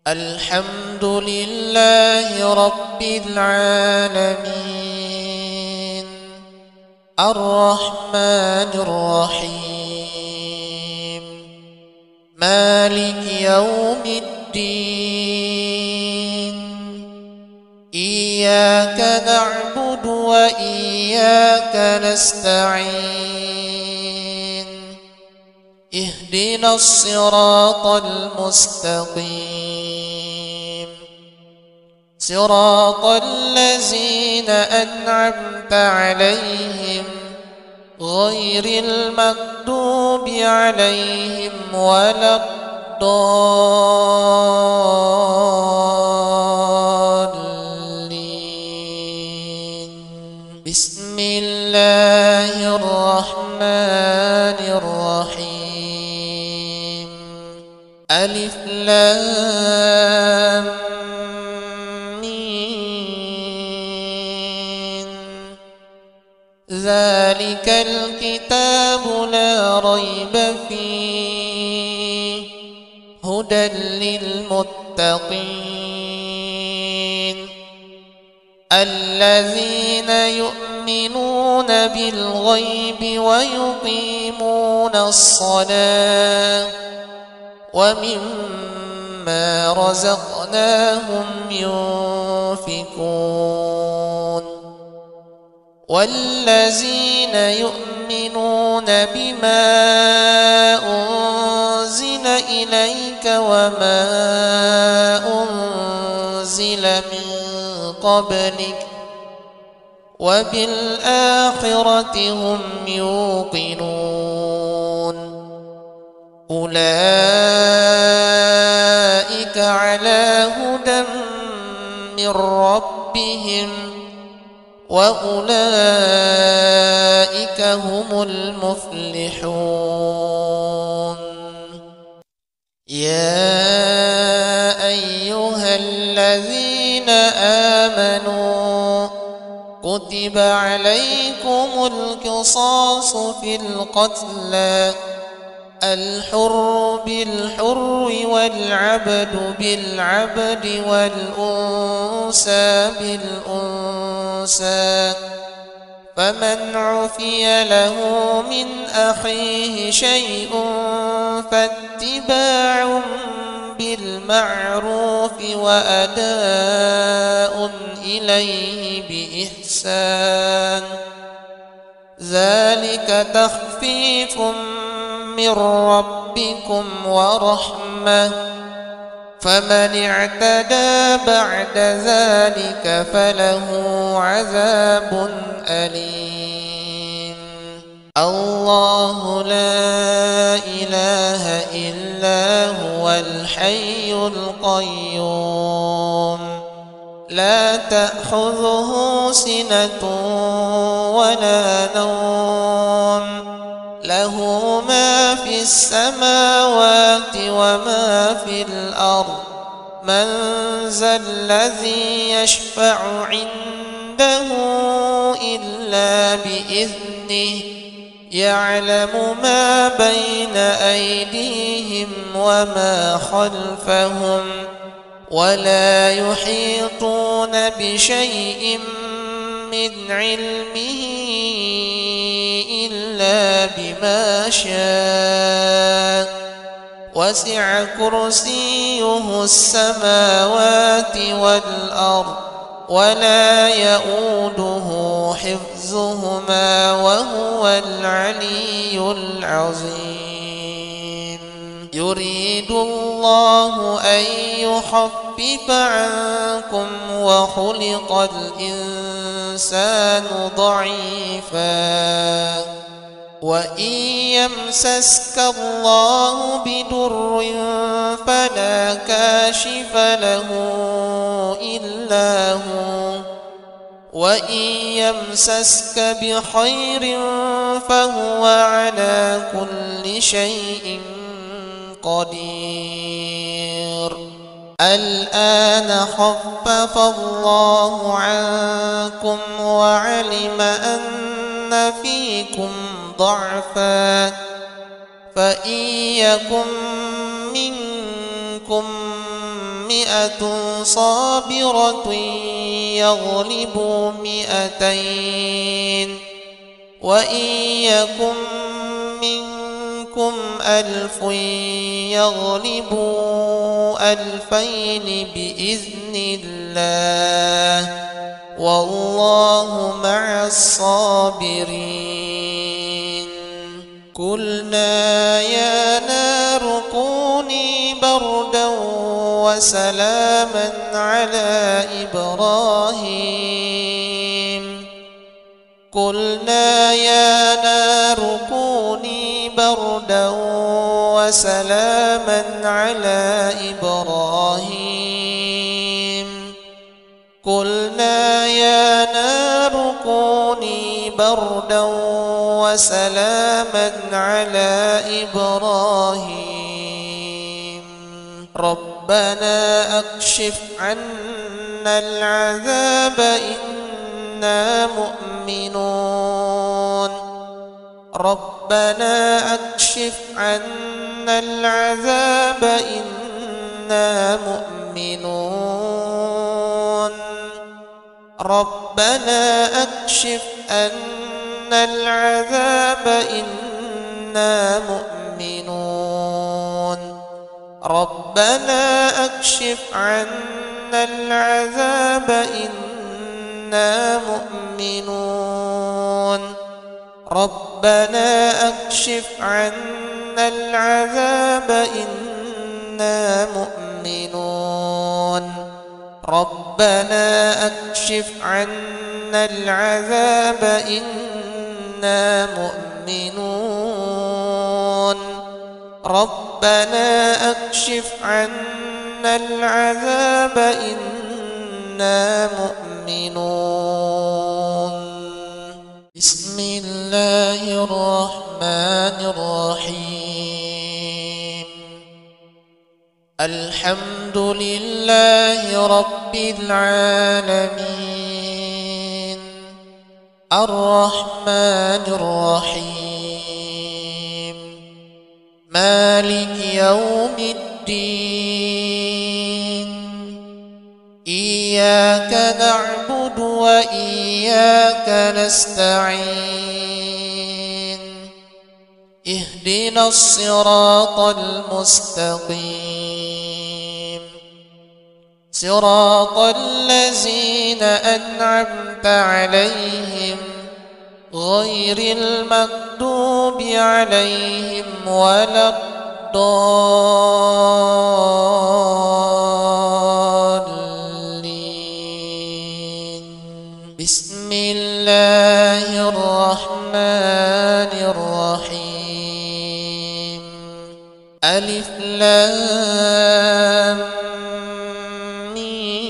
الحمد لله رب العالمين الرحمن الرحيم مالك يوم الدين إياك نعبد وإياك نستعين اهدنا الصراط المستقيم صراط الذين أنعمت عليهم غير المغضوب عليهم ولا الضالين. بسم الله الرحمن الرحيم ألف لام ميم ذلك الكتاب لا ريب فيه هدى للمتقين الذين يؤمنون بالغيب ويقيمون الصلاة ومما رزقناهم ينفقون والذين يؤمنون بما أنزل إليك وما أنزل من قبلك وبالآخرة هم يوقنون أولئك على هدى من ربهم وأولئك هم المفلحون يا أيها الذين آمنوا كتب عليكم القصاص في القتلى الحر بالحر والعبد بالعبد والأنثى بالأنثى فمن عفي له من أخيه شيء فاتباع بالمعروف وأداء إليه بإحسان ذلك تخفيف من ربكم ورحمة فمن اعتدى بعد ذلك فله عذاب أليم الله لا إله إلا هو الحي القيوم لا تأخذه سنة ولا نوم له ما في السماوات وما في الأرض من ذا الذي يشفع عنده إلا بإذنه يعلم ما بين أيديهم وما خلفهم ولا يحيطون بشيء من علمه إلا بما شاء وسع كرسيه السماوات والأرض ولا يؤوده حفظهما وهو العلي العظيم يريد الله أن يخفف عنكم وخلق الإنسان ضعيفا وإن يمسسك الله بضر فلا كاشف له إلا هو وإن يمسسك بخير فهو على كل شيء قدير الآن خفف الله عنكم وعلم أن فيكم ضعفا فإن يكن منكم مئة صابرة يغلبوا مئتين وإن يكن منكم ألف يغلبوا ألفين بإذن الله والله مع الصابرين. قلنا يا نار كوني بردا وسلاما على إبراهيم قلنا يا نار كوني بردا وسلاما على إبراهيم قلنا يا نار كوني بردا وسلاما على إبراهيم ربنا أكشف عنا العذاب إنا مؤمنون ربنا أكشف عنا العذاب إنا مؤمنون ربنا أكشف عنا العذاب إنا مؤمنون ربنا أكشف عنا العذاب إنا مؤمنون ربنا أكشف عنا العذاب إنا مؤمنون ربنا أكشف عنا العذاب إنا مؤمنون ربنا أكشف عنا العذاب إنا مؤمنون. بسم الله الرحمن الرحيم الحمد لله رب العالمين الرحمن الرحيم مالك يوم الدين إياك نعبد وإياك نستعين اهدنا الصراط المستقيم صراط الذين أنعمت عليهم غير المغضوب عليهم ولا الضالين. بسم الله الرحمن الرحيم ألف لام ميم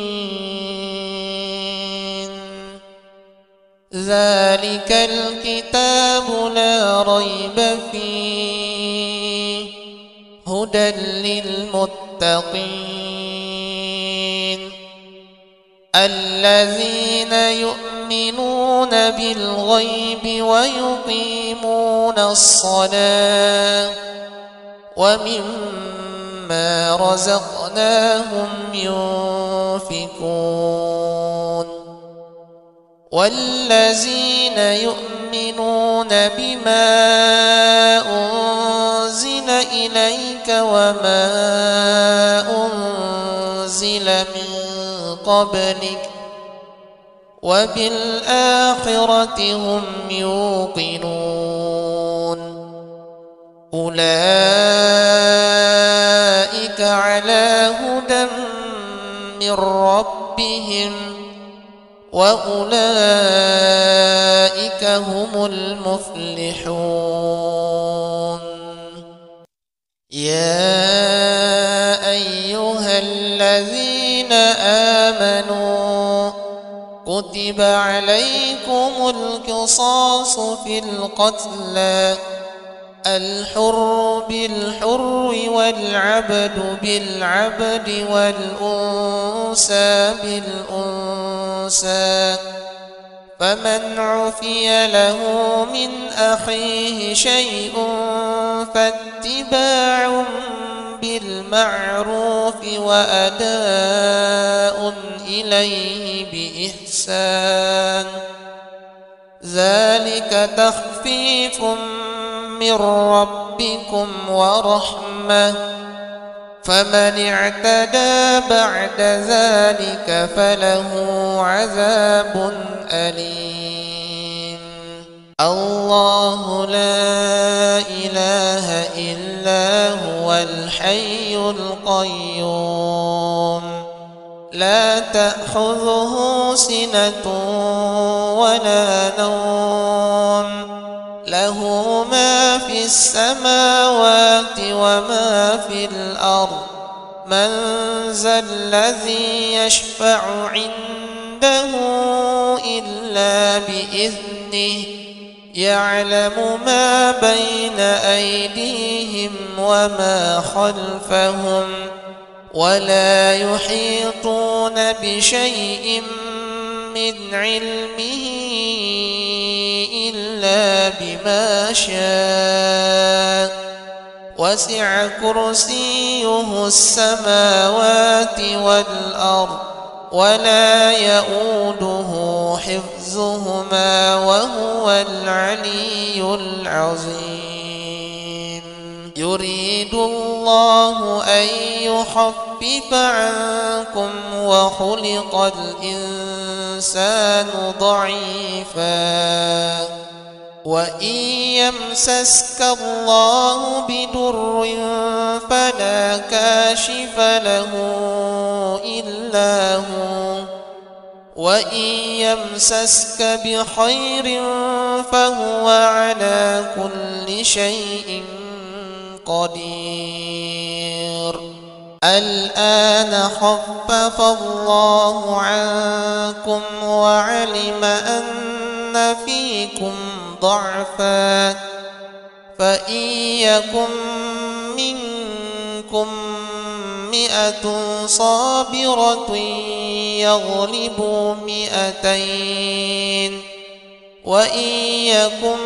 ذلك الكتاب لا ريب فيه هدى للمتقين الذين يؤمنون بالغيب ويقيمون الصلاة ومما رزقناهم ينفقون والذين يؤمنون بما أنزل إليك وما أنزل من قبلك وبالآخرة هم يوقنون أولئك على هدى من ربهم وأولئك هم المفلحون. يا أيها الذين آمنوا كتب عليكم القصاص في القتلى الحر بالحر والعبد بالعبد والأنثى بالأنثى فمن عفي له من أخيه شيء فاتباع بالمعروف وأداء إليه بإحسان ذلك تخفيف من ربكم ورحمة فمن اعتدى بعد ذلك فله عذاب أليم الله لا إله إلا هو الحي القيوم لا تأخذه سنة ولا نوم له ما في السماوات وما في الأرض من ذا الذي يشفع عنده إلا بإذنه يعلم ما بين أيديهم وما خلفهم ولا يحيطون بشيء من علمه إلا بما شاء وسع كرسيه السماوات والأرض ولا يؤوده حفظهما وهو العلي العظيم يريد الله أن يخفف عنكم وخلق الإنسان ضعيفا وإن يمسسك الله بضر فلا كاشف له إلا هو وإن يمسسك بخير فهو على كل شيء قدير الآن خفف الله عنكم وعلم أن فيكم ضعفا فإن يكن منكم 100 صابرة يغلبوا 200 وإن يكن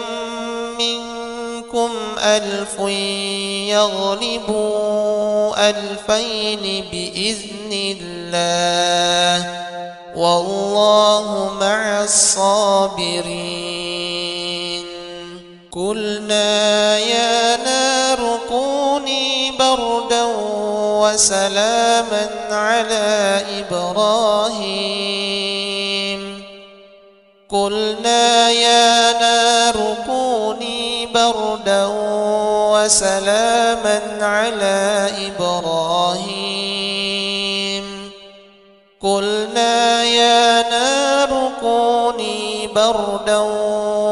منكم 1000 يغلبوا 2000 بإذن الله والله مع الصابرين قلنا يا نار كوني بردا وسلاما على إبراهيم قلنا يا نار كوني بردا وسلاما على إبراهيم قلنا يا نار كوني بردا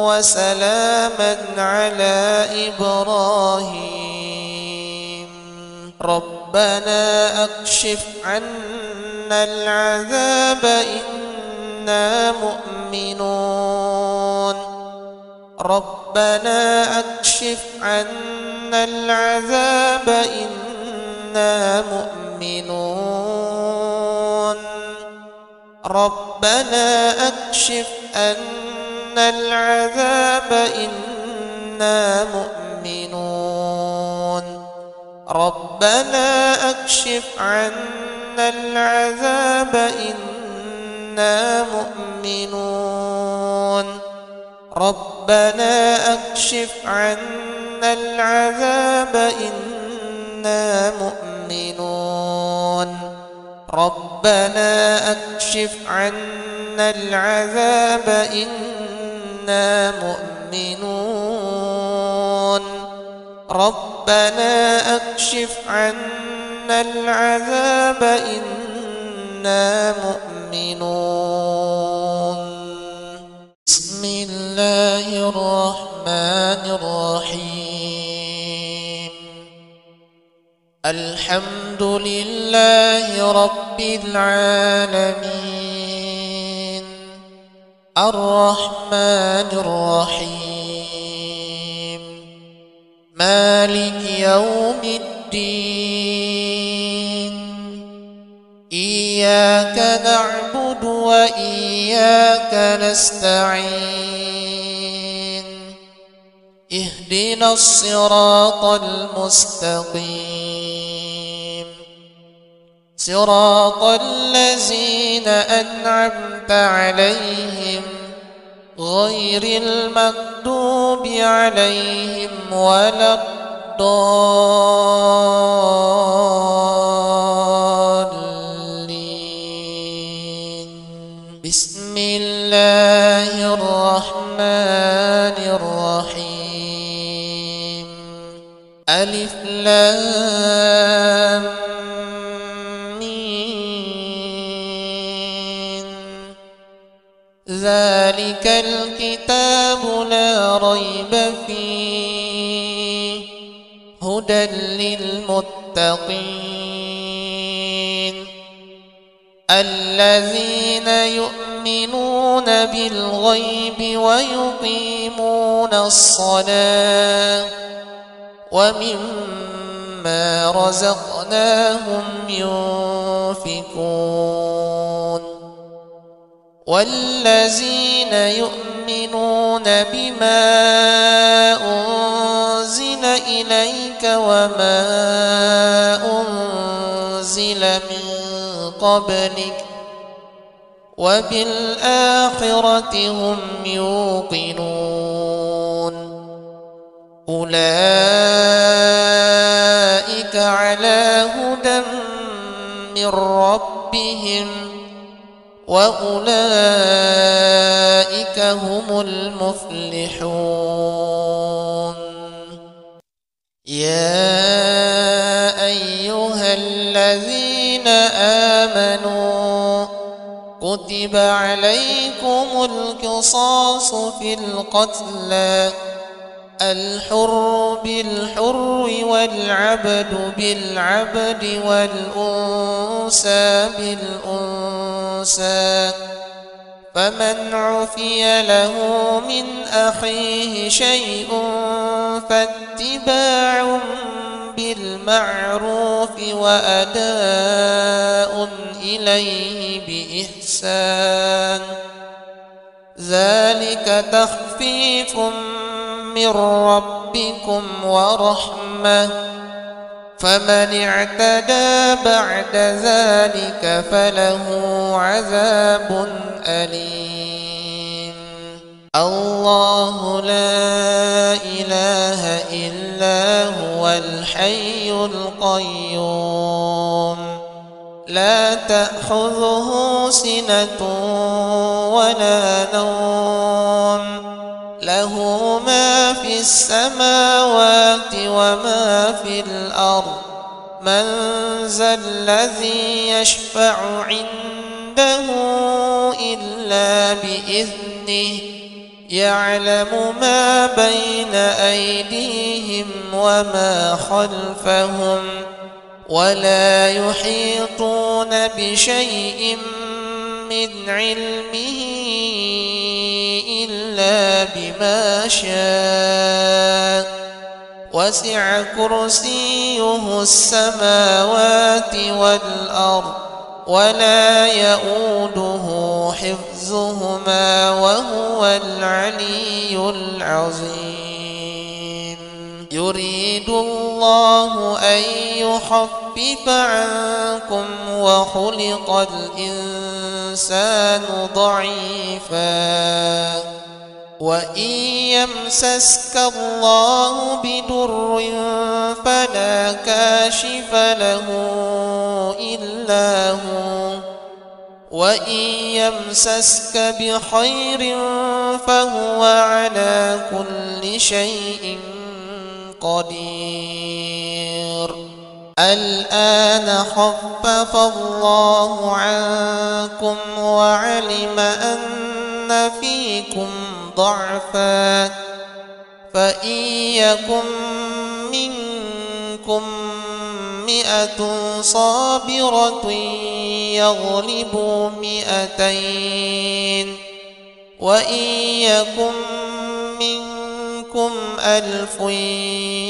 وسلاما على إبراهيم ربنا أكشف عنا العذاب إنا مؤمنون ربنا أكشف عنا العذاب إنا مؤمنون ربنا أكشف عنا العذاب إنا مؤمنون ربنا أكشف عنا العذاب إنا مؤمنون ربنا أكشف عنا العذاب إنا مؤمنون ربنا أكشف عنا العذاب إنا مؤمنون ربنا أكشف عنا العذاب إنا مؤمنون بسم الله الرحمن الرحيم الحمد لله رب العالمين الرحمن الرحيم مالك يوم الدين إياك نعبد وإياك نستعين اهدنا الصراط المستقيم صراط الذين أنعمت عليهم غير المغضوب عليهم ولا الضالين. بسم الله الرحمن الرحيم. ألف لام ذلك الكتاب لا ريب فيه هدى للمتقين الذين يؤمنون بالغيب ويقيمون الصلاة ومما رزقناهم ينفقون والذين يؤمنون بما أنزل إليك وما أنزل من قبلك وبالآخرة هم يوقنون أولئك على هدى من ربهم وأولئك هم المفلحون. يا أيها الذين آمنوا كتب عليكم القصاص في القتلى الحر بالحر والعبد بالعبد والأنثى بالأنثى فمن عفي له من أخيه شيء فاتباع بالمعروف وأداء إليه بإحسان ذلك تخفيف من ربكم ورحمة فمن اعتدى بعد ذلك فله عذاب أليم. الله لا إله إلا هو الحي القيوم لا تأخذه سنة ولا نوم له ما في السماوات وما في الأرض من ذا الذي يشفع عنده إلا بإذنه يعلم ما بين أيديهم وما خلفهم ولا يحيطون بشيء من علمه إلا بما شاء وسع كرسيه السماوات والأرض ولا يؤوده حفظهما وهو العلي العظيم. يريد الله أن يخفف عنكم وخلق الإنسان ضعيفا وإن يمسسك الله بضر فلا كاشف له إلا هو وإن يمسسك بخير فهو على كل شيء قدير. الآن خفف الله عنكم وعلم أن فيكم ضعفا فإن يكن منكم 100 صابرة يغلبوا 200 وإن يكن منكم 1000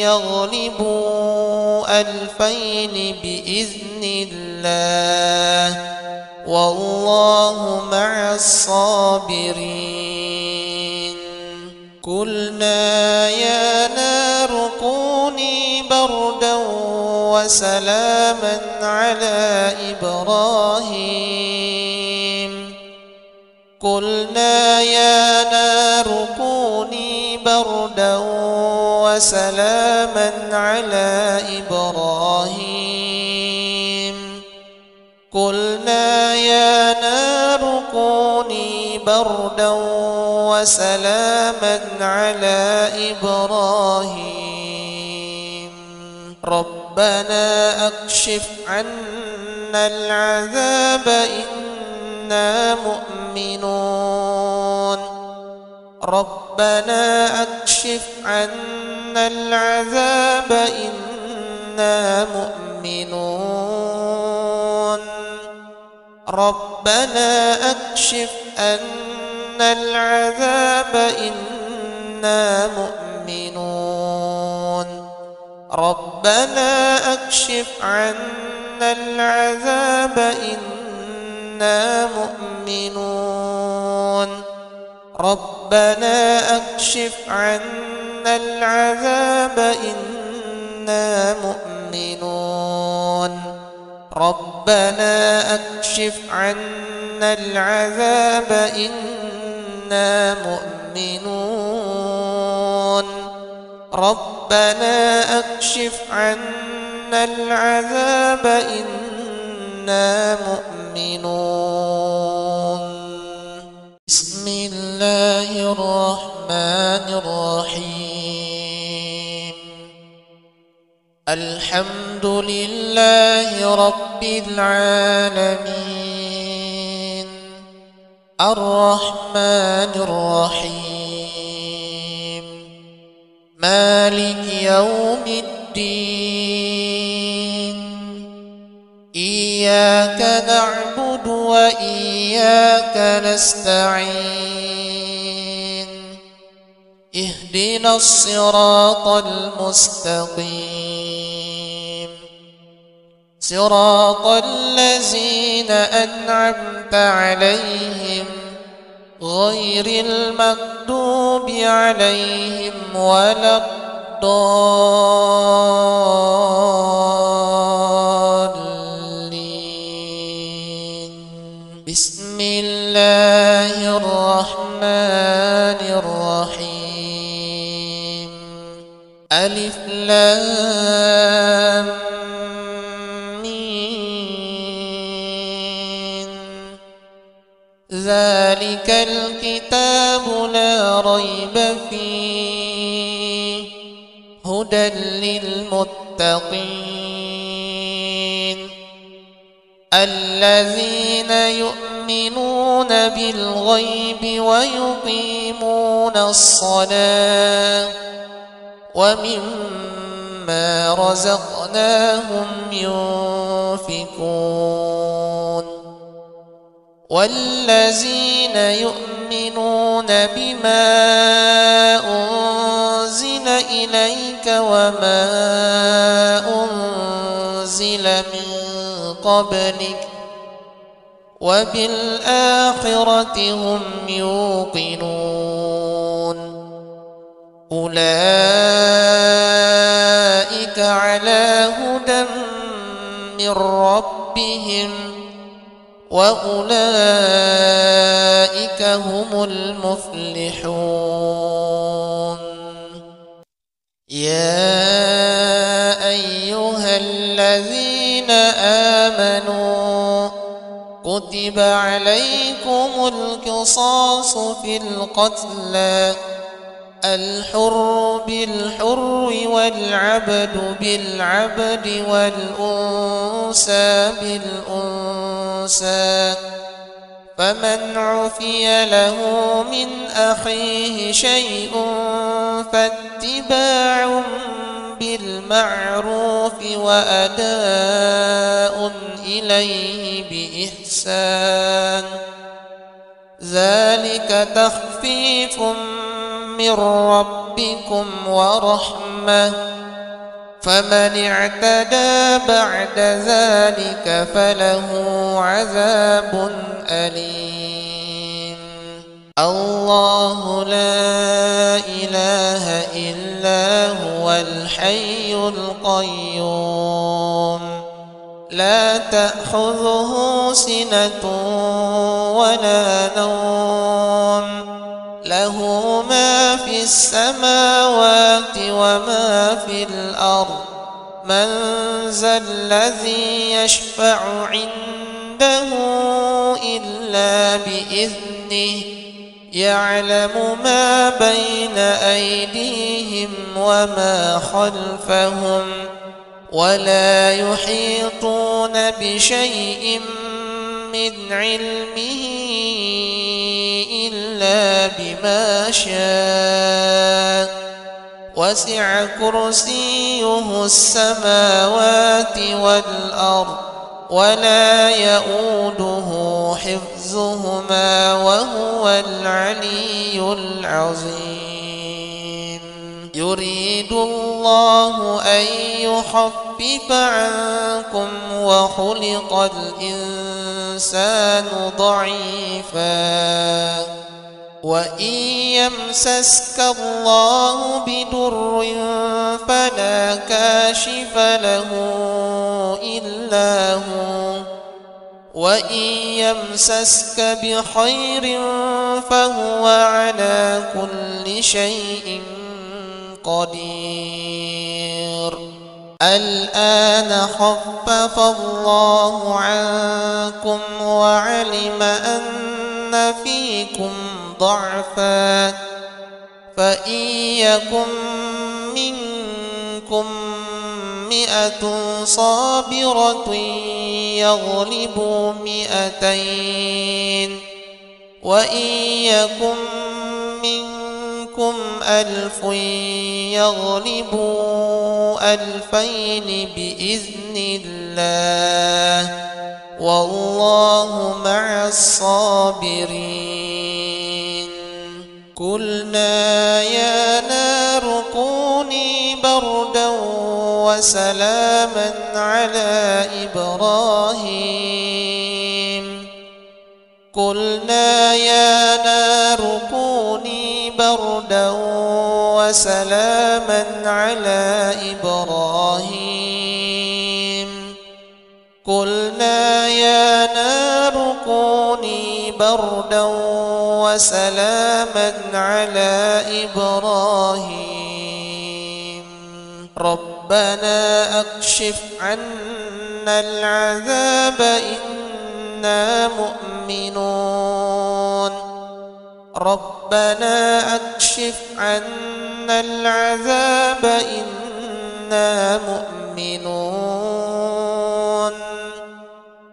يغلبوا 2000 بإذن الله والله مع الصابرين. قلنا يا نار كوني بردا وسلاما على إبراهيم قلنا يا نار كوني بردا وسلاما على إبراهيم قلنا يا نار كوني بردا وسلاما على إبراهيم ربنا أكشف عنا العذاب إنا مؤمنون ربنا أكشف عنا العذاب إنا مؤمنون ربنا أكشف عنا العذاب إنا مؤمنون ربنا أكشف عنا العذاب إنا مؤمنون ربنا أكشف عنا العذاب إنا مؤمنون ربنا أكشف عنا العذاب إنا مؤمنون ربنا أكشف عنا العذاب إنا مؤمنون بسم الله الرحمن الرحيم الحمد لله رب العالمين الرحمن الرحيم مالك يوم الدين إياك نعبد وإياك نستعين اهدنا الصراط المستقيم صراط الذين أنعمت عليهم غير المغضوب عليهم ولا الضالين بسم الله الرحمن الرحيم ألف لام ميم ذلك الكتاب لا ريب فيه هدى للمتقين الذين يؤمنون بالغيب ويقيمون الصلاة ومما رزقناهم ينفقون والذين يؤمنون بما أنزل إليك وما أنزل من قبلك وبالآخرة هم يوقنون أولئك على هدى من ربهم وأولئك هم المفلحون يا أيها الذين آمنوا كتب عليكم القصاص في القتلى الحر بالحر والعبد بالعبد والأنثى بالأنثى فمن عفي له من أخيه شيء فاتباع بالمعروف وأداء إليه بإحسان ذلك تخفيف من ربكم ورحمة فمن اعتدى بعد ذلك فله عذاب أليم الله لا إله إلا هو الحي القيوم لا تأخذه سنة ولا نوم له ما في السماوات وما في الأرض من ذا الذي يشفع عنده إلا بإذنه يعلم ما بين أيديهم وما خلفهم ولا يحيطون بشيء من علمه إلا بما شاء وسع كرسيه السماوات والأرض ولا يؤوده حفظهما وهو العلي العظيم يريد الله أن يخفف عنكم وخلق الإنسان ضعيفا وإن يمسسك الله بضر فلا كاشف له إلا هو وإن يمسسك بخير فهو على كل شيء قدير الآن خفف الله عنكم وعلم أن فيكم ضعفا فإن يكن منكم 100 صابرة يغلبوا 200 وإن يكن منكم 1000 يغلبوا 2000 بإذن الله والله مع الصابرين قلنا يا نار كوني بردا وسلاما على إبراهيم قلنا يا نار كوني بردا وسلاما على إبراهيم قلنا يا نار كوني بردا وسلاما على إبراهيم ربنا أكشف عنا العذاب إنا مؤمنون ربنا أكشف عنا العذاب إنا مؤمنون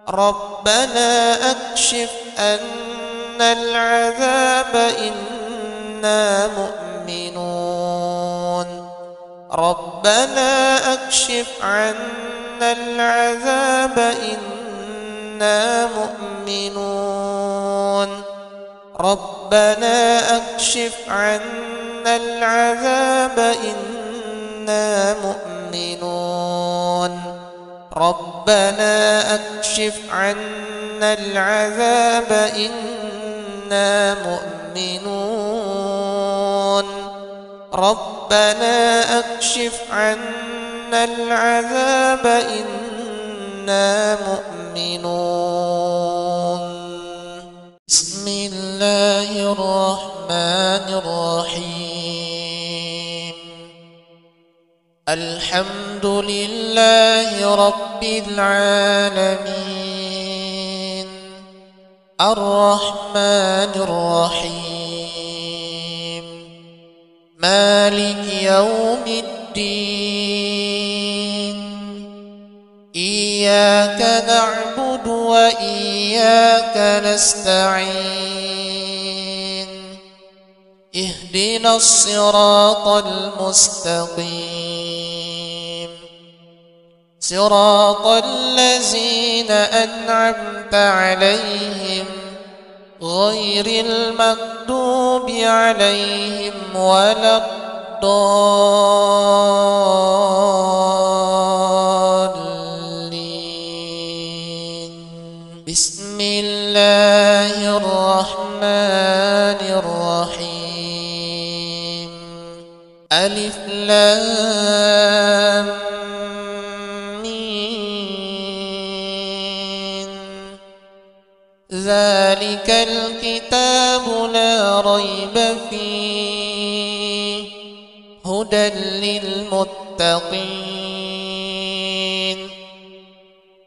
ربنا أكشف عنا العذاب إنا مؤمنون ربنا أكشف عنا العذاب إنا مؤمنون ربنا أكشف عنا العذاب إنا مؤمنون ربنا أكشف عنا العذاب إنا مؤمنون ربنا أكشف عنا العذاب إنا مؤمنون بسم الله الرحمن الرحيم الحمد لله رب العالمين الرحمن الرحيم مالك يوم الدين إياك نعبد وإياك نستعين اهدنا الصراط المستقيم صراط الذين أنعمت عليهم غير المغضوب عليهم ولا الضالين بسم الله الرحمن الرحيم ألف لام ميم ذلك الكتاب لا ريب فيه هدى للمتقين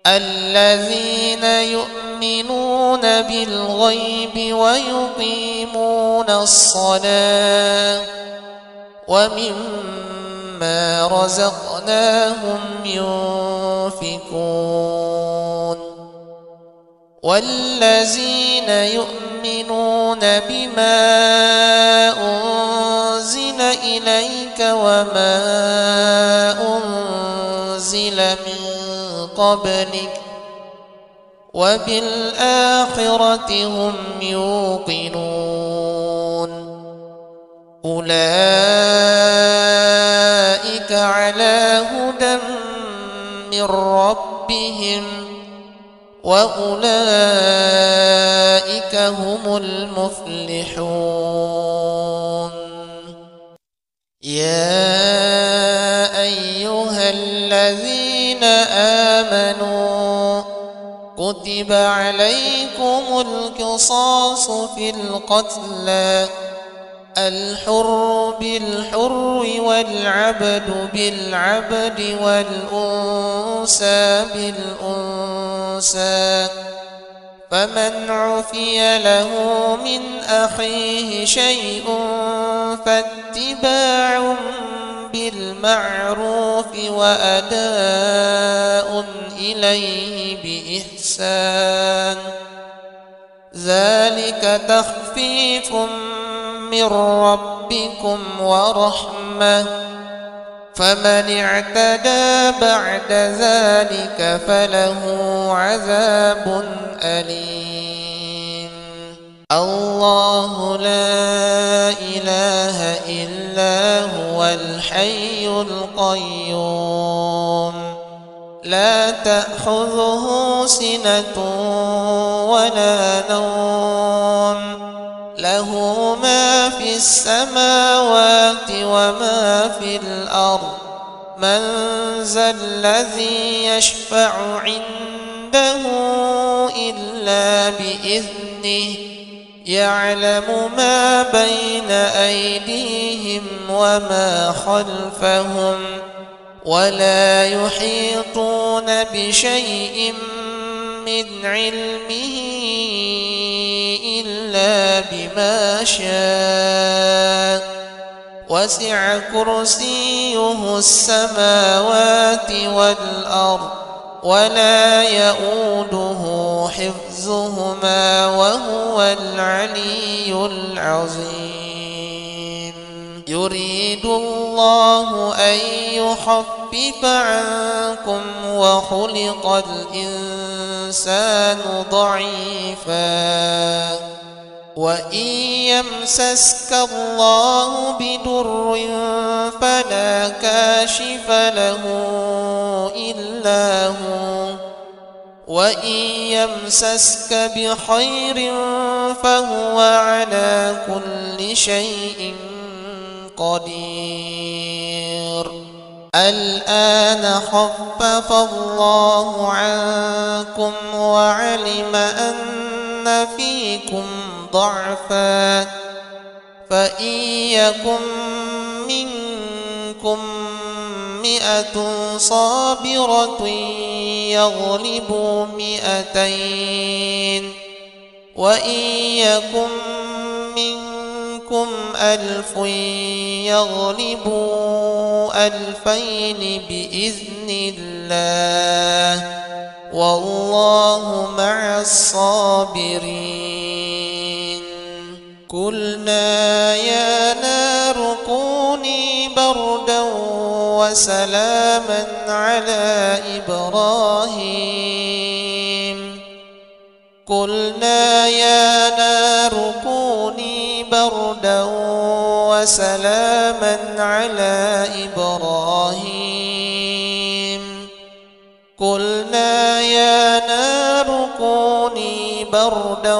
الذين يؤمنون بالغيب ويقيمون الصلاة ومما رزقناهم ينفقون والذين يؤمنون بما أنزل إليك وما أنزل من قبلك وبالآخرة هم يوقنون أولئك على هدى من ربهم وأولئك هم المفلحون يا أيها الذين آمنوا كتب عليكم القصاص في القتلى الحر بالحر والعبد بالعبد والأنثى بالأنثى فمن عفي له من أخيه شيء فاتباع بالمعروف وأداء إليه بإحسان ذلك تخفيف من ربكم ورحمة فمن اعتدى بعد ذلك فله عذاب أليم الله لا إله إلا هو الحي القيوم لا تأخذه سنة ولا نوم له ما في السماوات وما في الأرض من ذا الذي يشفع عنده إلا بإذنه يعلم ما بين أيديهم وما خلفهم ولا يحيطون بشيء من علمه إلا بما شاء وسع كرسيه السماوات والأرض ولا يؤوده حفظهما وهو العلي العظيم يريد الله أن يخفف عنكم وخلق الإنسان ضعيفا وإن يمسسك الله بضر فلا كاشف له إلا هو وإن يمسسك بخير فهو على كل شيء قدير الآن خفف الله عنكم وعلم أن فيكم ضعفا فإن يكن منكم 100 صابرة يغلبوا 200 وإن يكن منكم 1000 يغلبوا 2000 بإذن الله والله مع الصابرين قلنا يا نار كوني بردا وسلاما على إبراهيم قلنا يا نار كوني بردا وسلاما على إبراهيم قلنا يا نار كوني بردا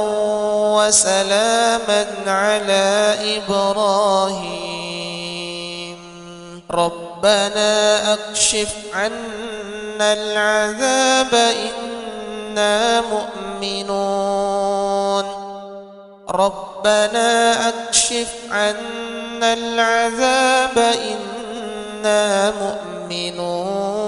وسلاما على إبراهيم ربنا أكشف عنا العذاب إنا مؤمنون ربنا أكشف عنا العذاب إنا مؤمنون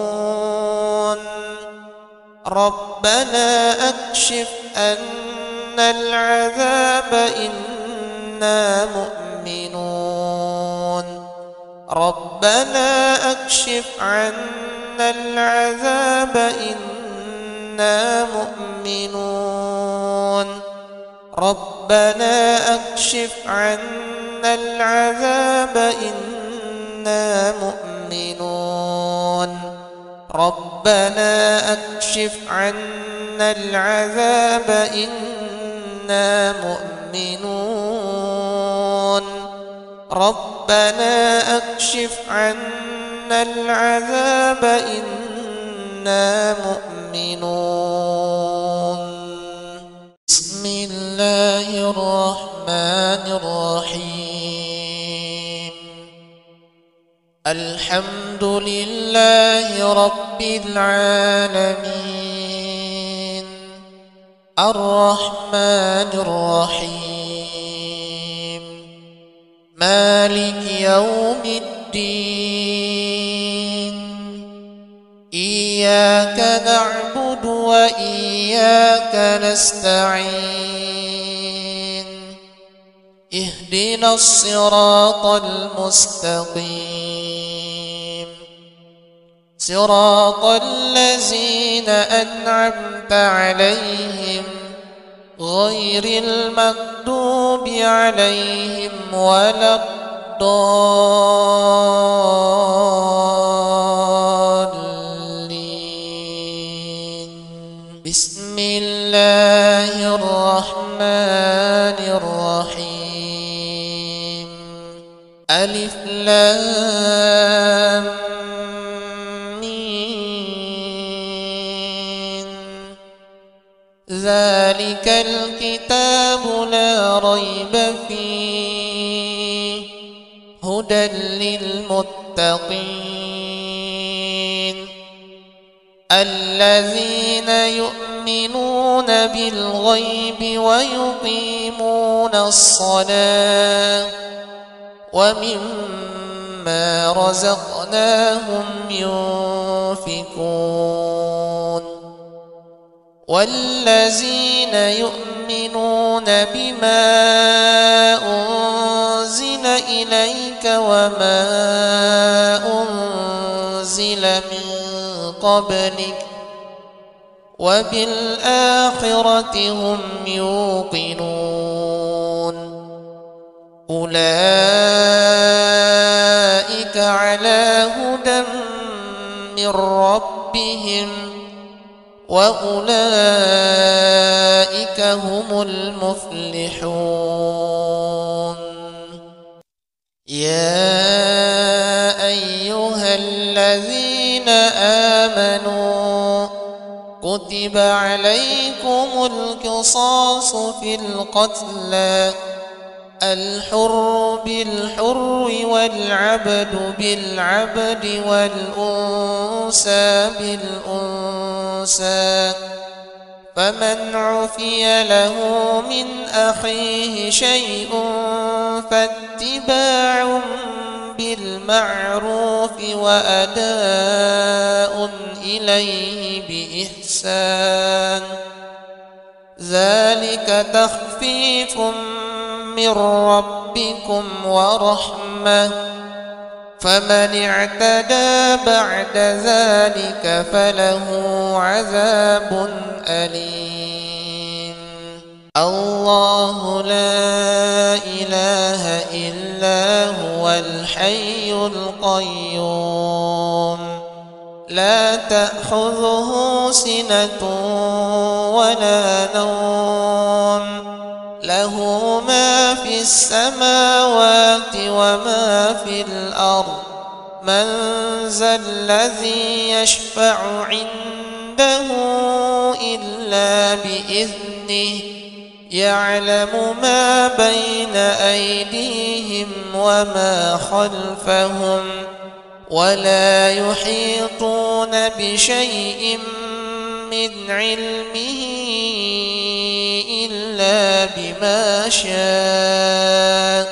ربنا أكشف عنا العذاب إنا مؤمنون ربنا أكشف عنا العذاب إنا مؤمنون ربنا أكشف عنا العذاب إنا مؤمنون ربنا أكشف عنا العذاب إنا مؤمنون ربنا أكشف عنا العذاب إنا مؤمنون بسم الله الرحمن الرحيم الحمد لله رب العالمين الرحمن الرحيم مالك يوم الدين إياك نعبد وإياك نستعين اهدنا الصراط المستقيم صراط الذين أنعمت عليهم غير المغضوب عليهم ولا الضالين بسم الله الرحمن الرحيم ألف لام ميم ذلك الكتاب لا ريب فيه هدى للمتقين الذين يؤمنون بالغيب ويقيمون الصلاة ومما رزقناهم ينفقون والذين يؤمنون بما أنزل إليك وما أنزل من قبلك وبالآخرة هم يوقنون أولئك على هدى من ربهم وأولئك هم المفلحون يا أيها الذين آمنوا كتب عليكم القصاص في القتلى الحر بالحر والعبد بالعبد والأنثى بالأنثى فمن عفي له من أخيه شيء فاتباع بالمعروف وأداء إليه بإحسان ذلك تخفيف من ربكم ورحمة فمن اعتدى بعد ذلك فله عذاب أليم الله لا إله إلا هو الحي القيوم لا تأخذه سنة ولا نوم له ما في السماوات وما في الأرض من ذا الذي يشفع عنده إلا بإذنه يعلم ما بين أيديهم وما خلفهم ولا يحيطون بشيء من علمه إلا إلا بما شاء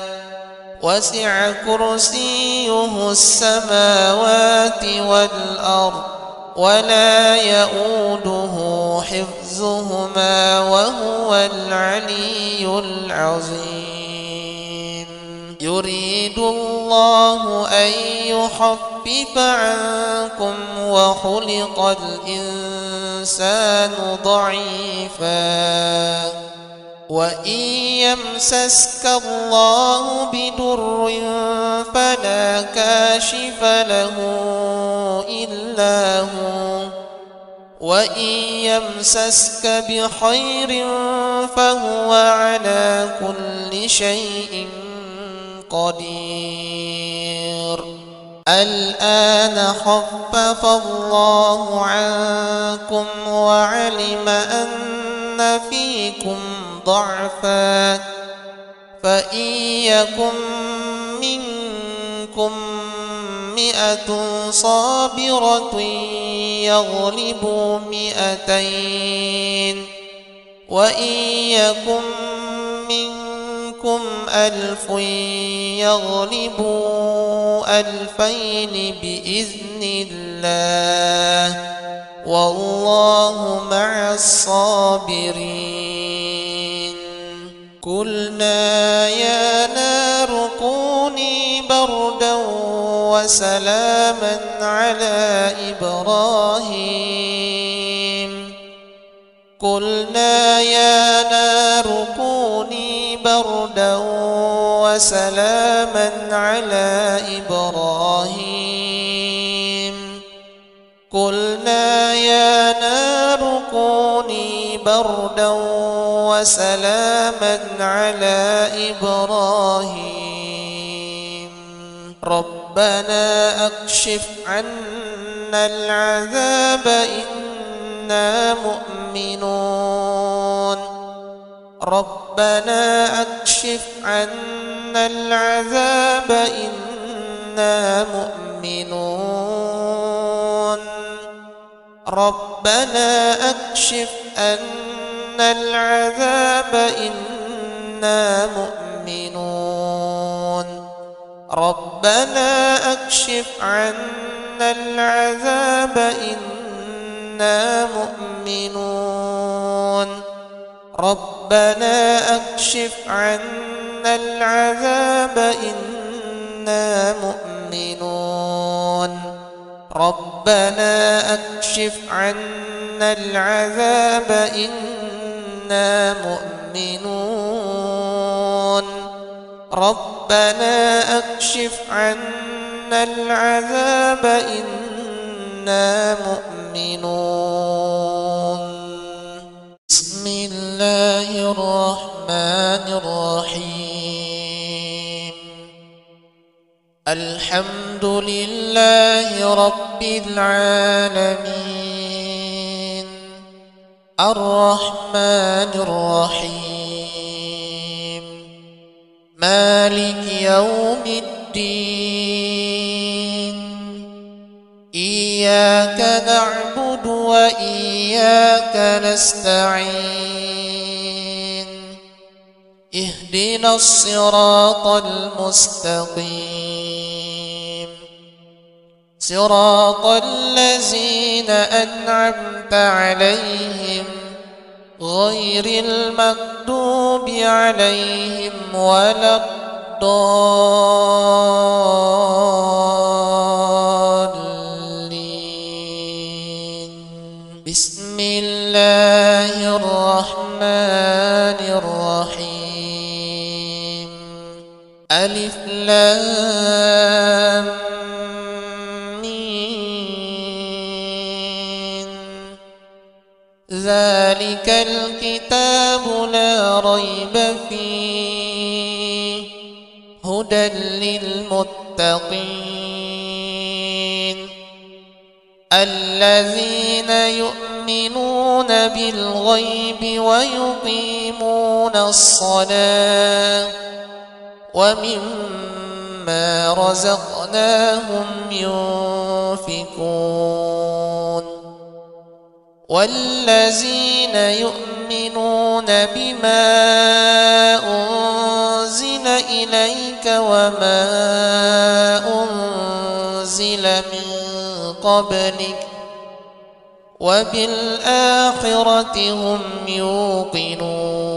وسع كرسيه السماوات والأرض ولا يؤوده حفظهما وهو العلي العظيم. يريد الله أن يخفف عنكم وخلق الإنسان ضعيفا وإن يمسسك الله بضر فلا كاشف له إلا هو وإن يمسسك بخير فهو على كل شيء قدير. الآن خفف الله عنكم وعلم أن فيكم ضعفا فإن يكن منكم 100 صابرة يغلبوا 200 وإن يكن منكم 1000 يغلبوا 2000 بإذن الله والله مع الصابرين. قلنا يا نار كوني بردا وسلاما على إبراهيم قلنا يا نار كوني بردا وسلاما على إبراهيم قلنا يا نار كوني بردا وسلاما على إبراهيم ربنا أكشف عنا العذاب إنا مؤمنون ربنا أكشف عنا العذاب إنا مؤمنون ربنا أكشف عنا العذاب إنا مؤمنون ربنا أكشف عنا العذاب إنا مؤمنون ربنا أكشف عنا العذاب إنا مؤمنون ربنا أكشف عنا العذاب إنا مؤمنون ربنا أكشف عنا العذاب إنا مؤمنون. بسم الله الرحمن الرحيم الحمد لله رب العالمين الرحمن الرحيم مالك يوم الدين إياك نعبد وإياك نستعين اهدنا الصراط المستقيم صراط الذين أنعمت عليهم غير المغضوب عليهم ولا الضالين. بسم الله الرحمن الرحيم ألف لام ميم ذلك الكتاب لا ريب فيه هدى للمتقين الذين يؤمنون بالغيب ويقيمون الصلاة ومما رزقناهم ينفقون والذين يؤمنون بما أنزل إليك وما أنزل من قبلك وبالآخرة هم يوقنون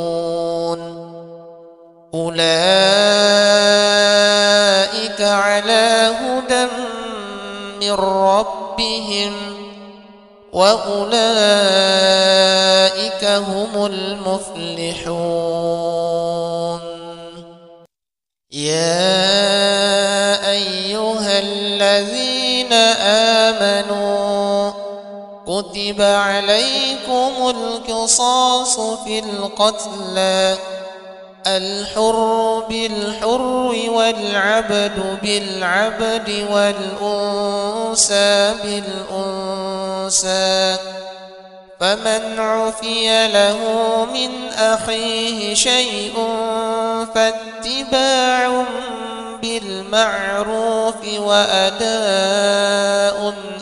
أولئك على هدى من ربهم وأولئك هم المفلحون يا أيها الذين آمنوا كتب عليكم القصاص في القتلى الحر بالحر والعبد بالعبد والأنثى بالأنثى فمن عفي له من أخيه شيء فاتباع بالمعروف وأداء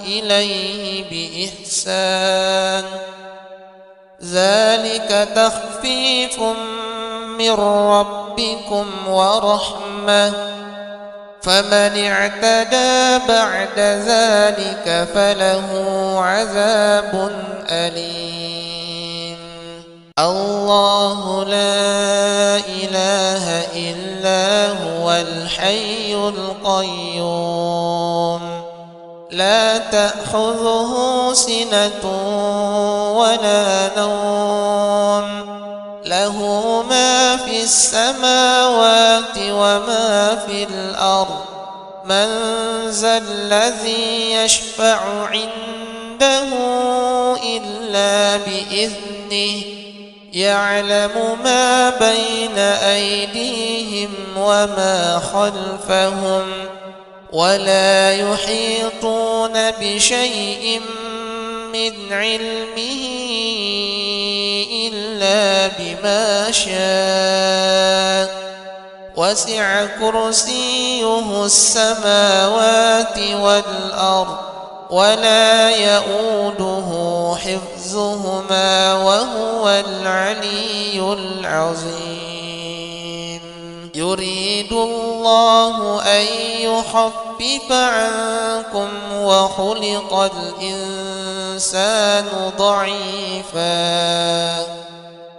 إليه بإحسان ذلك تخفيف من ربكم ورحمة فمن اعتدى بعد ذلك فله عذاب أليم الله لا إله إلا هو الحي القيوم لا تأخذه سنة ولا نوم له ما في السماوات وما في الأرض من ذا الذي يشفع عنده إلا بإذنه يعلم ما بين أيديهم وما خلفهم ولا يحيطون بشيء من علمه إلا بما شاء وسع كرسيه السماوات والأرض ولا يؤوده حفظهما وهو العلي العظيم يريد الله أن يخفف عنكم وخلق الإنسان ضعيفا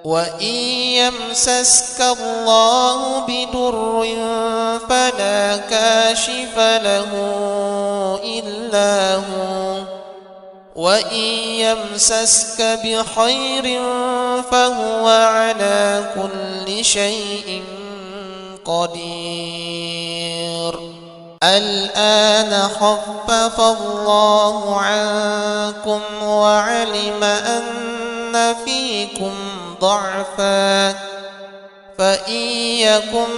وإن يمسسك الله بضر فلا كاشف له إلا هو وإن يمسسك بخير فهو على كل شيء قدير الآن خفف الله عنكم وعلم أن فيكم ضعفا فإن يكن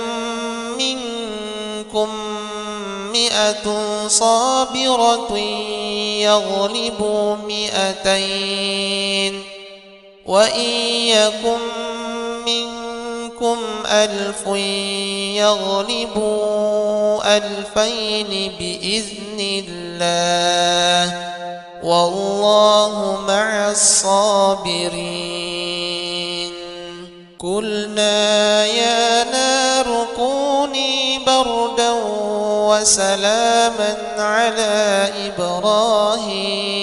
منكم 100 صابرة يغلبوا 200 وإن يكن منكم 1000 يغلبوا 2000 بإذن الله والله مع الصابرين قلنا يا نار كوني بردا وسلاما على إبراهيم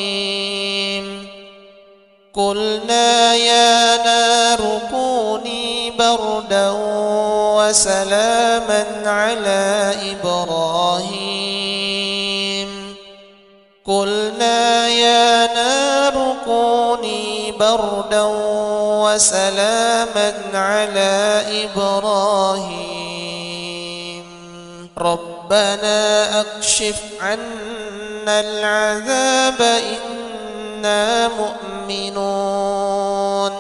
قلنا يا نار كوني بردا وسلاما على إبراهيم قلنا يا نار كوني بردا وسلاما على إبراهيم ربنا أكشف عنا العذاب إنا مؤمنون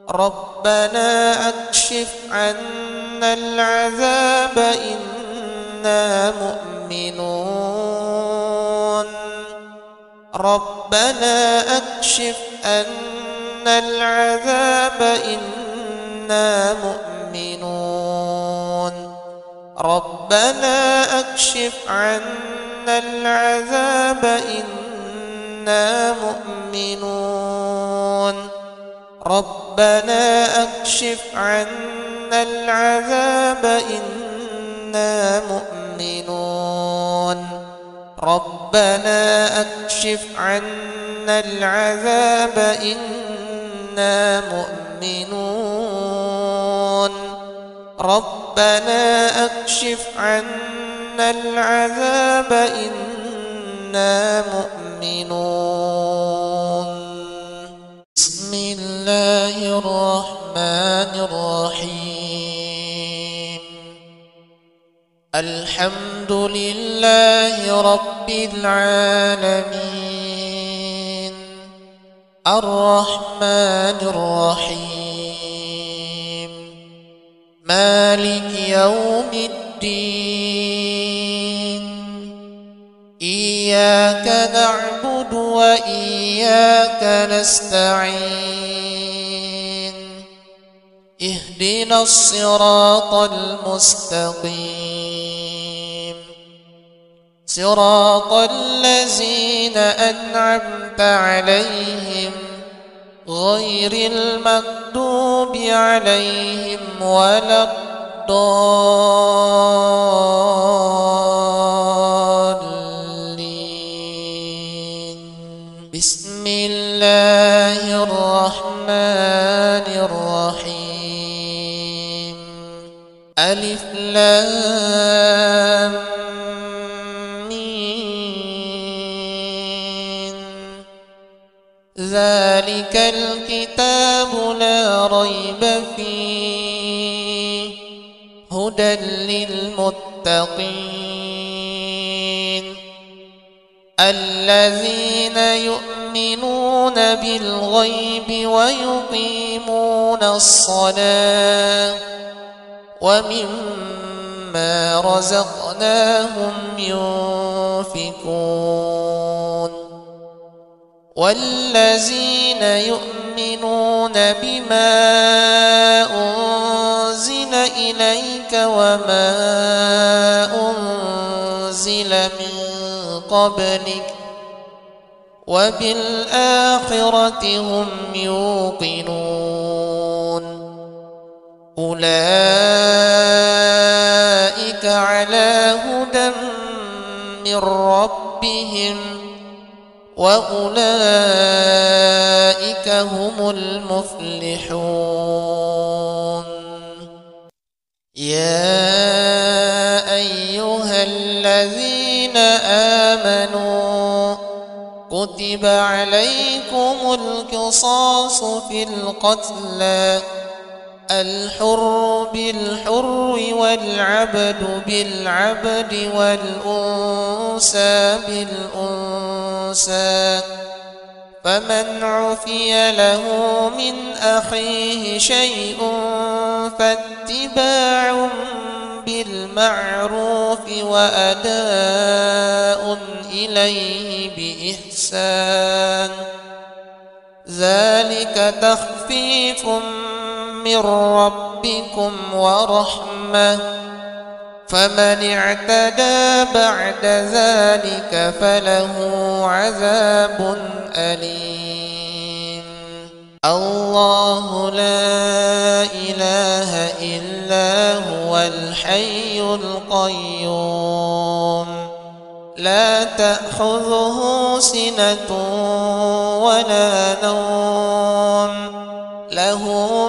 ربنا أكشف عنا العذاب إنا مؤمنون ربنا أكشف عنا العذاب إنا مؤمنون ربنا أكشف عنا العذاب إنا إنا مؤمنون ربنا أكشف عنا العذاب إنا مؤمنون ربنا أكشف عنا العذاب إنا مؤمنون ربنا أكشف عنا العذاب إنا مؤمنون بسم الله الرحمن الرحيم الحمد لله رب العالمين الرحمن الرحيم مالك يوم الدين إياك نعبد وإياك نستعين اهدنا الصراط المستقيم صراط الذين أنعمت عليهم غير المغضوب عليهم ولا الضالين بسم الله الرحمن الرحيم ألف لام ذلك الكتاب لا ريب فيه هدى للمتقين الذين يؤمنون بالغيب ويقيمون الصلاة ومما رزقناهم ينفقون والذين يؤمنون بما أنزل إليك وما أنزل من قبلك وبالآخرة هم يوقنون أولئك على هدى من ربهم وأولئك هم المفلحون يا أيها الذين آمنوا كتب عليكم القصاص في القتلى الحر بالحر والعبد بالعبد والأنثى بالأنثى فمن عفي له من أخيه شيء فاتباع بالمعروف وأداء إليه بإحسان ذلك تخفيف من ربكم ورحمة فمن اعتدى بعد ذلك فله عذاب أليم الله لا إله إلا هو الحي القيوم لا تأخذه سنة ولا نوم له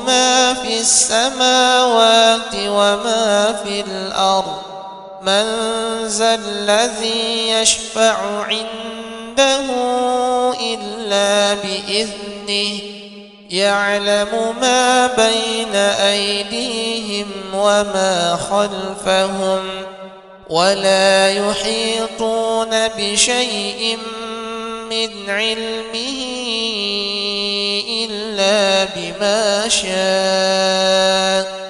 ما في السماوات وما في الأرض من ذا الذي يشفع عنده إلا بإذنه يعلم ما بين أيديهم وما خلفهم ولا يحيطون بشيء من علمه إلا بما شاء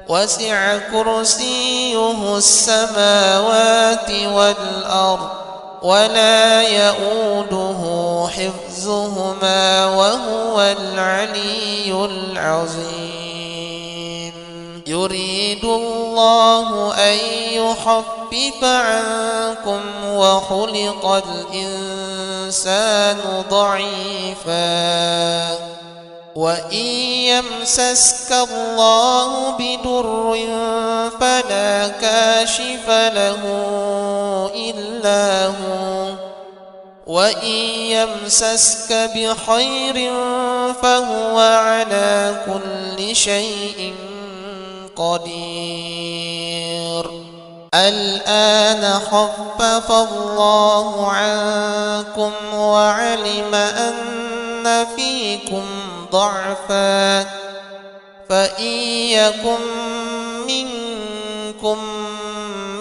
وسع كرسيه السماوات والأرض ولا يؤوده حفظهما وهو العلي العظيم يريد الله أن يخفف عنكم وخلق الإنسان الإنسان ضعيفا وإن يمسسك الله بضر فلا كاشف له إلا هو وإن يمسسك بخير فهو على كل شيء قدير. الآن خفف الله عنكم وعلم أن فيكم ضعفا فإن يكن منكم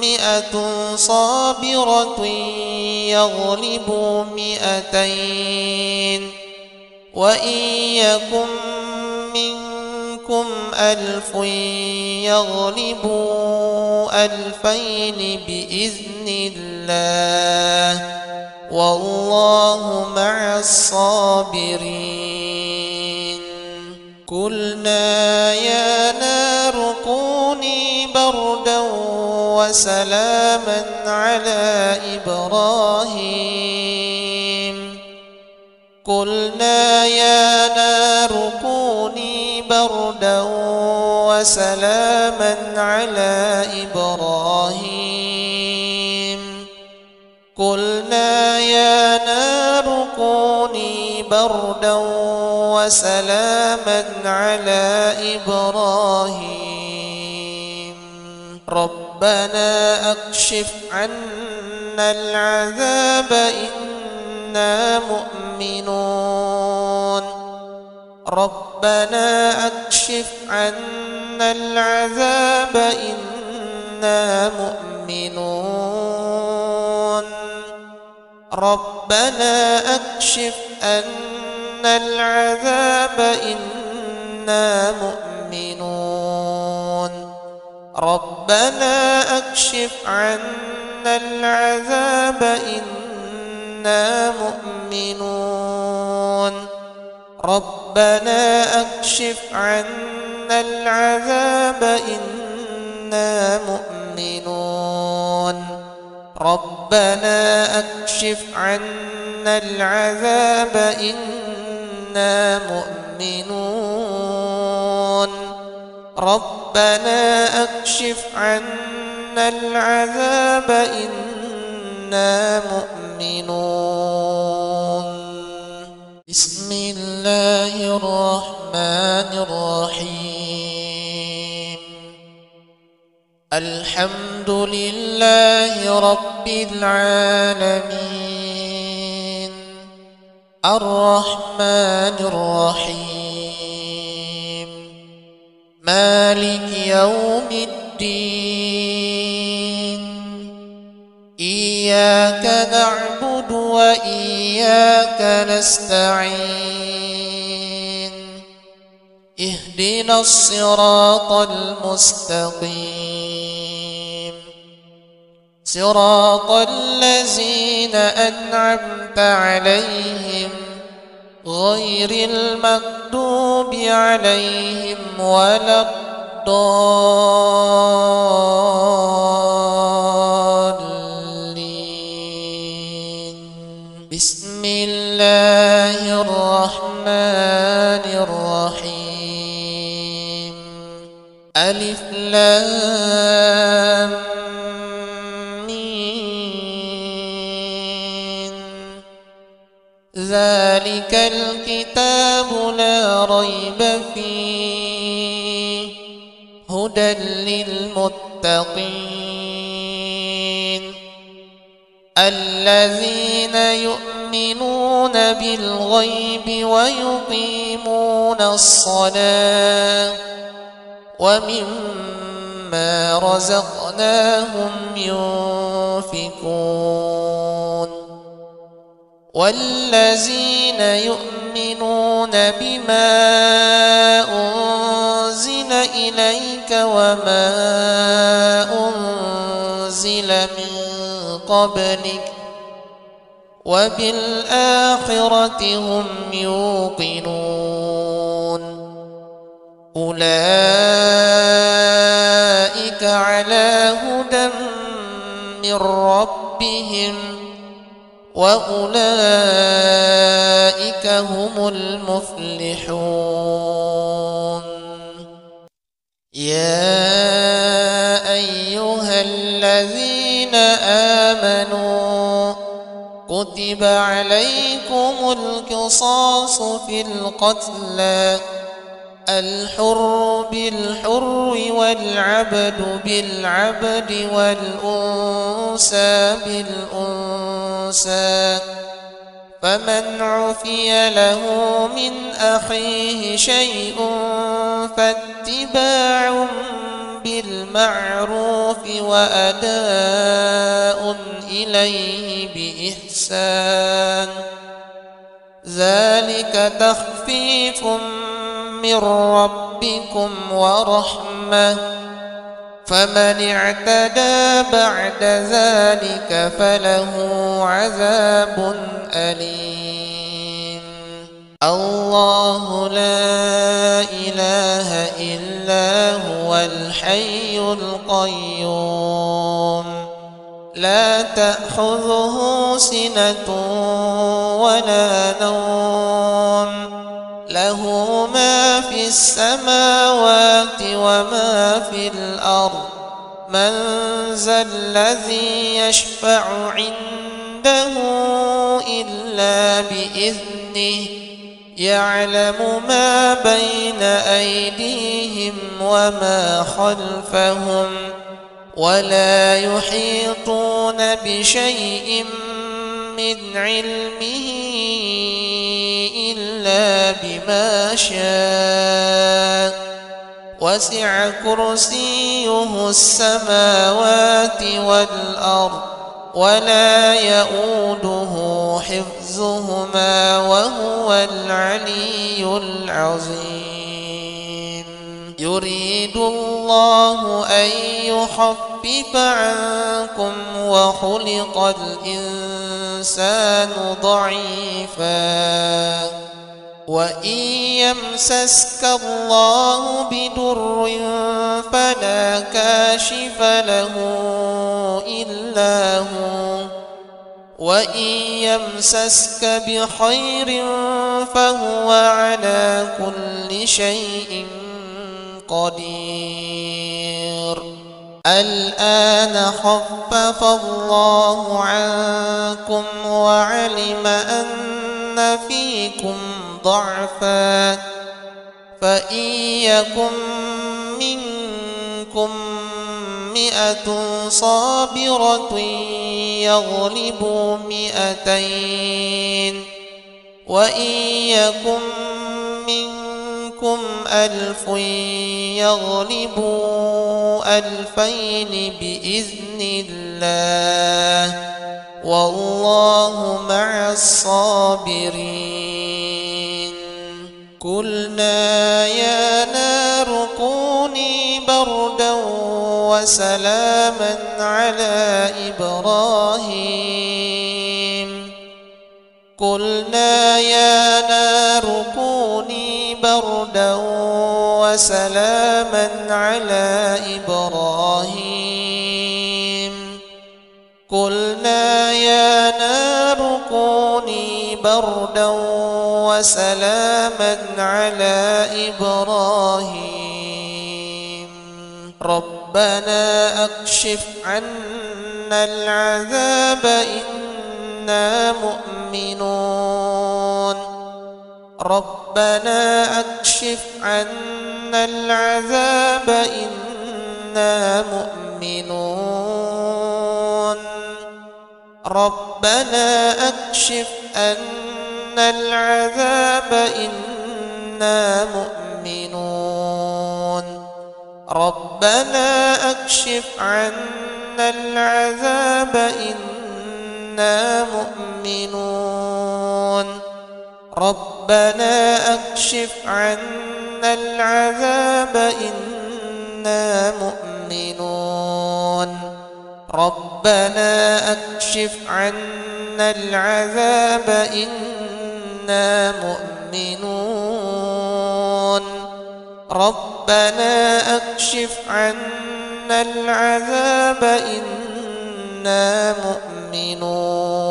100 صابرة يغلبوا 200 وإن يكن منكم 1000 يغلبوا 2000 بإذن الله والله مع الصابرين. قلنا يا نار كوني بردا وسلاما على إبراهيم قلنا يا نار كوني بردا وسلاما على إبراهيم قلنا يا نار كوني بردا وسلاما على إبراهيم ربنا أكشف عنا العذاب إنا مؤمنون ربنا أكشف عنا العذاب إنا مؤمنون ربنا أكشف عنا العذاب إنا مؤمنون ربنا أكشف عنا العذاب إنا مؤمنون ربنا أكشف عنا العذاب إنا مؤمنون ربنا أكشف عنا العذاب إنا مؤمنون ربنا أكشف عنا العذاب إنا مؤمنون. بسم الله الرحمن الرحيم الحمد لله رب العالمين الرحمن الرحيم مالك يوم الدين إياك نعبد وإياك نستعين اهدنا الصراط المستقيم صراط الذين أنعمت عليهم غير المغضوب عليهم ولا الضالين. بسم الله الرحمن الرحيم ألف لام ميم ذلك الكتاب لا ريب فيه هدى للمتقين الذين يؤمنون بالغيب ويقيمون الصلاة ومما رزقناهم ينفقون والذين يؤمنون بما أنزل إليك وما أنزل من قبلك وبالآخرة هم يوقنون أولئك على هدى من ربهم وأولئك هم المفلحون. يا أيها الذين آمنوا كتب عليكم القصاص في القتلى، الحر بالحر والعبد بالعبد والأنثى بالأنثى، فمن عفي له من أخيه شيء فاتباع بالمعروف وأداء إليه بإحسان، ذلك تخفيف من ربكم ورحمة، فمن اعتدى بعد ذلك فله عذاب أليم. الله لا إله إلا هو الحي القيوم، لا تأخذه سنة ولا نوم، له ما في السماوات وما في الأرض، من ذا الذي يشفع عنده إلا بإذنه، يعلم ما بين أيديهم وما خلفهم، ولا يحيطون بشيء من علمه إلا بما شاء، وسع كرسيه السماوات والأرض، ولا يؤوده حفظهما وهو العلي العظيم. يريد الله أن يخفف عنكم وخلق الإنسان ضعيفا، وإن يمسسك الله بضر فلا كاشف له إلا هو، وإن يمسسك بخير فهو على كل شيء قدير. الآن خفف الله عنكم وعلم أن فيكم ضعفا، فإن يكن منكم 100 صابرة يغلبوا 200، وإن يكن منكم 1000 يغلبوا 2000 بإذن الله، والله مع الصابرين. قلنا يا نار كوني بردا وسلاما على إبراهيم، قلنا يا نار كوني بردا وسلاما على إبراهيم، قلنا يا نار كوني بردا وسلاما على إبراهيم، ربنا أكشف عنا العذاب إنا مؤمنون، ربنا أكشف عنا العذاب إنا مؤمنون، ربنا أكشف عنا العذاب إنا مؤمنون، ربنا أكشف عنا العذاب إنا مؤمنون، ربنا أكشف عنا العذاب إنا مؤمنون، ربنا أكشف عنا العذاب إنا مؤمنون، ربنا أكشف عنا العذاب إنا مؤمنون.